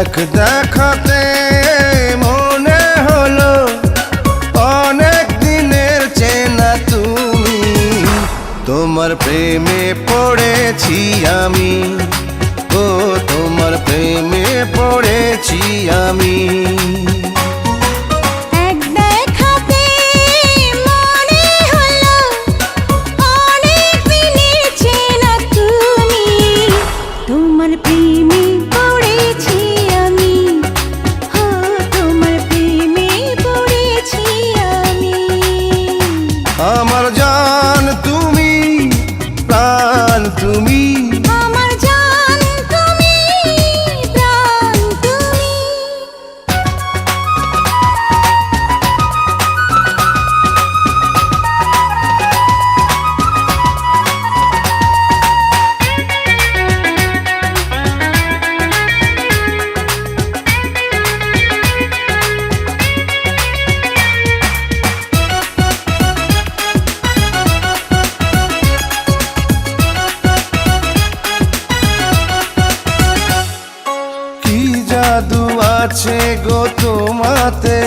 এক দেখাতে মনে হলো অনেক দিনের চেনা তুমি, তোমার প্রেমে পড়েছি আমি, ও তোমার প্রেমে পড়েছি আমি। আমার জান তুমি, প্রাণ তুমি, আমার জান তুমি, প্রাণ তুমি। জাদু আছে গো তোমাতে,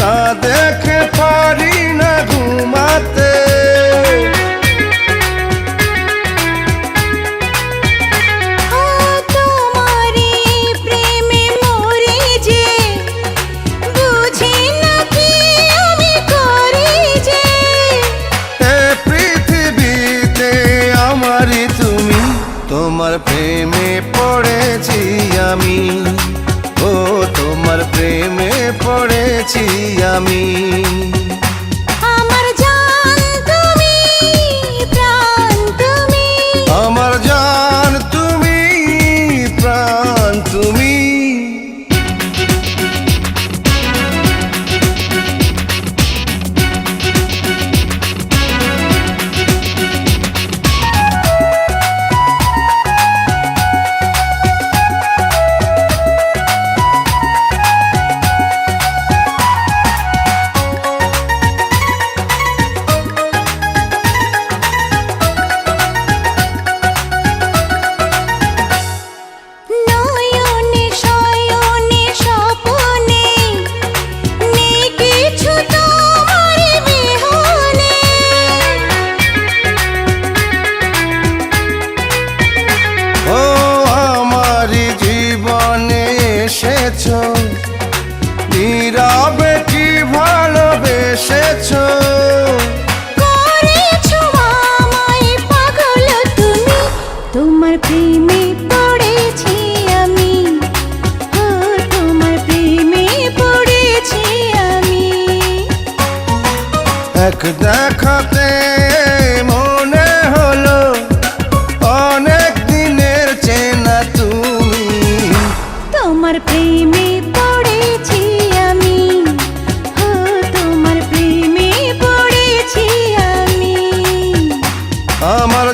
না দেখে পারি না ঘুমাতে। তোমারই প্রেমে মরে যে, বুঝি না কি আমি করি যে। এ পৃথিবীতে আমারই তুমি, তোমার প্রেমে পড়েছি আমি, ও তোমার প্রেমে পড়েছি আমি। আমার জান তুমি, প্রাণ তুমি, আমার জান তুমি, প্রাণ তুমি। নীরবে কি ভালোবেসেছো, করেছো আমায় পাগল তুমি। তোমার প্রেমে পড়েছি আমি, ও তোমার প্রেমে পড়েছি আমি। এক দেখাতে মনে হলো অনেক দিনের চেনা তুমি, তোমার প্রেমে পড়েছি আমি, ও তোমার প্রেমে পড়েছি আমি। আমার